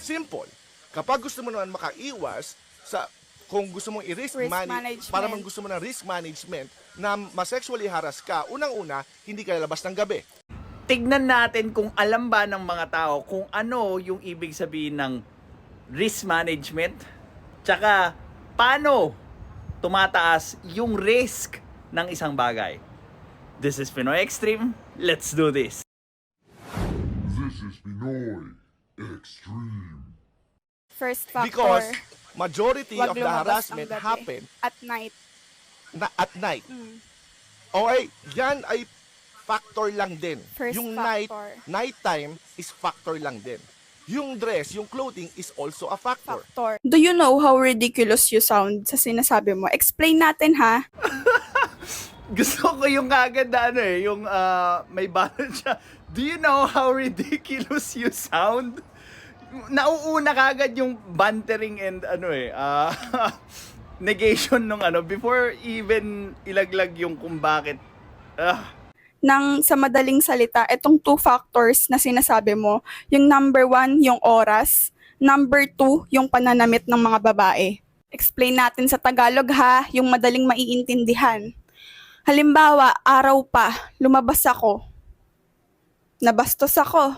Simple. Kapag gusto mo naman makaiwas sa kung gusto mong i-risk Risk manage, management. para man gusto mo ng risk management na ma-sexually harass ka, unang-una, hindi ka lalabas ng gabi. Tignan natin kung alam ba ng mga tao kung ano yung ibig sabihin ng risk management, tsaka paano tumataas yung risk ng isang bagay. This is Pinoy Extreme. Let's do this. This is Pinoy Extreme. First factor, Because majority wag of the lumabas ng harassment gabi. happen At night. at night. Okay, yan ay factor lang din. First Yung factor. nighttime is factor lang din. Yung dress, yung clothing is also a factor. Do you know how ridiculous you sound sa sinasabi mo? Explain natin ha. Gusto ko yung kagad na ano yung may balance siya. Do you know how ridiculous you sound? Nauuna kagad yung bantering and negation nung before even ilaglag yung kung bakit. Nang sa madaling salita, itong two factors na sinasabi mo, yung number 1, yung oras, number 2, yung pananamit ng mga babae. Explain natin sa Tagalog ha, yung madaling maiintindihan. Halimbawa, araw pa, lumabas ako. Nabastos ako.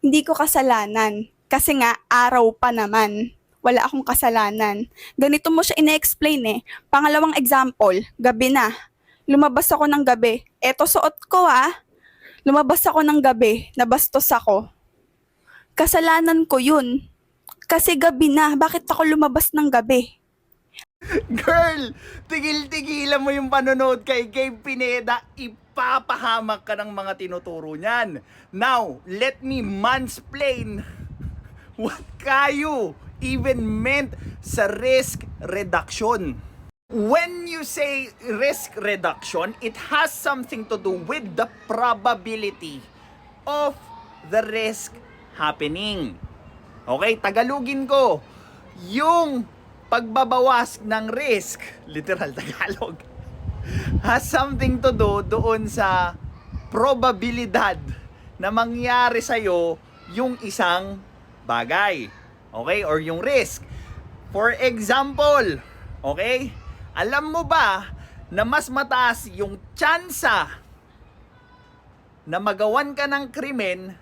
Hindi ko kasalanan. Kasi nga, araw pa naman. Wala akong kasalanan. Ganito mo siya ine-explain eh. Pangalawang example, gabi na. Lumabas ako ng gabi. Eto suot ko Lumabas ako ng gabi. Nabastos ako. Kasalanan ko yun. Kasi gabi na. Bakit ako lumabas ng gabi? Girl, tigil-tigilan mo yung panonood kay Gabe Pineda. Ipapahamak ka ng mga tinuturo niyan. Now, let me mansplain what kayo even meant sa risk reduction. When you say risk reduction, it has something to do with the probability of the risk happening. Okay, Tagalogin ko. Yung pagbabawas ng risk, literal Tagalog, has something to do doon sa probabilidad na mangyari sa'yo yung isang bagay. Okay, or yung risk. For example, okay, alam mo ba na mas mataas yung tsansa na magawan ka ng krimen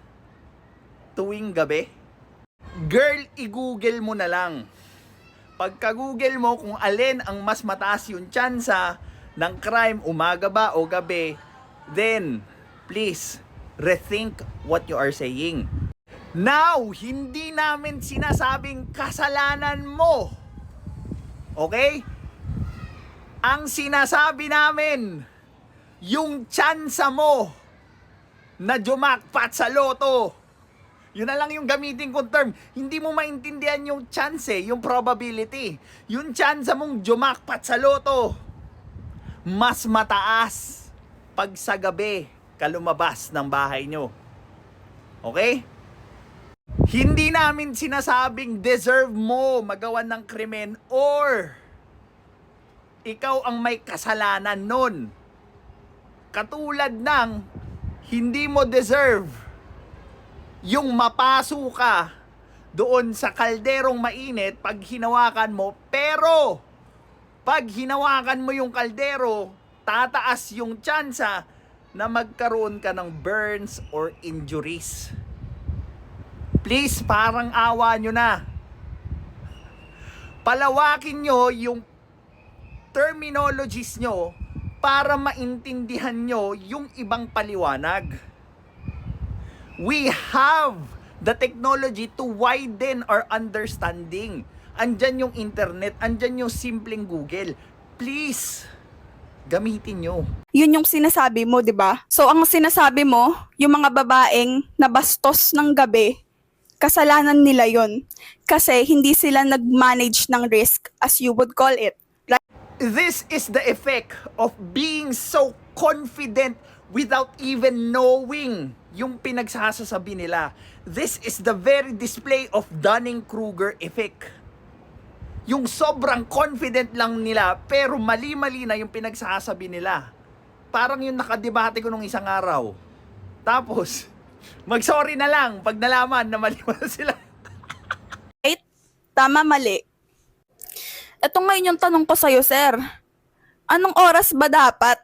tuwing gabi? Girl, i-google mo na lang. Pagka-google mo kung alin ang mas mataas yung tsansa ng crime, umaga ba o gabi, then please rethink what you are saying. Now, hindi namin sinasabing kasalanan mo. Okay? Ang sinasabi namin, yung tsansa mo na jumakpat sa loto. Yun na lang yung gamitin kong term. Hindi mo maintindihan yung chance yung probability. Yung tsansa mong jumakpat sa loto, mas mataas pag sa gabi ka lumabas ng bahay nyo. Okay? Hindi namin sinasabing deserve mo magawan ng krimen or ikaw ang may kasalanan nun. Katulad ng hindi mo deserve yung mapaso ka doon sa kalderong mainit pag hinawakan mo, pero pag hinawakan mo yung kaldero, tataas yung tsansa na magkaroon ka ng burns or injuries. Please, parang awa nyo na. Palawakin nyo yung terminologies nyo para maintindihan nyo yung ibang paliwanag. We have the technology to widen our understanding. Andyan yung internet, andyan yung simpleng Google. Please, gamitin nyo. Yun yung sinasabi mo, di ba? So, ang sinasabi mo, yung mga babaeng nabastos ng gabi, kasalanan nila yon. Kasi hindi sila nag-manage ng risk, as you would call it. This is the effect of being so confident without even knowing yung pinagsasasabi nila. This is the very display of Dunning-Kruger effect. Yung sobrang confident lang nila pero mali-mali na yung pinagsasabi nila. Parang yung nakadebate ko nung isang araw. Tapos, mag-sorry na lang pag nalaman na mali sila. Tama, mali. Ito ngayon yung tanong ko sa'yo, sir. Anong oras ba dapat?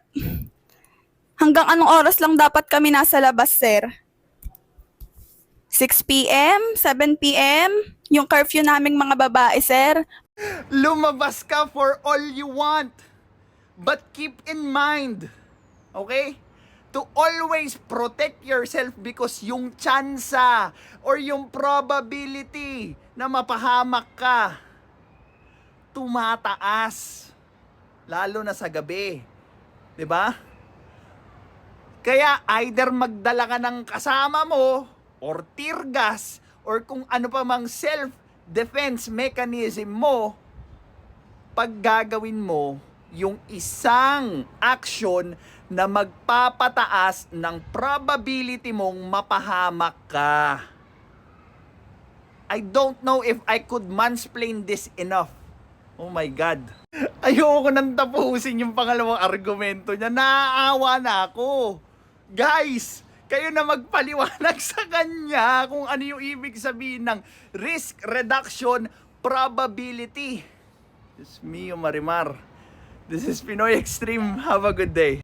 Hanggang anong oras lang dapat kami nasa labas, sir? 6 p.m., 7 p.m., yung curfew naming mga babae, sir. Lumabas ka for all you want. But keep in mind, okay? To always protect yourself because yung tsansa or yung probability na mapahamak ka tumataas. Lalo na sa gabi. 'Di ba? Kaya either magdala ka ng kasama mo or tear gas or kung ano pa mang self-defense mechanism mo, pag gagawin mo yung isang action na magpapataas ng probability mong mapahamak ka. I don't know if I could mansplain this enough. Oh my God. Ayoko nang tapusin yung pangalawang argumento niya. Naaawa na ako. Guys, kayo na magpaliwanag sa kanya kung ano yung ibig sabihin ng risk reduction probability. This is me, Marimar. This is Pinoy Extreme. Have a good day.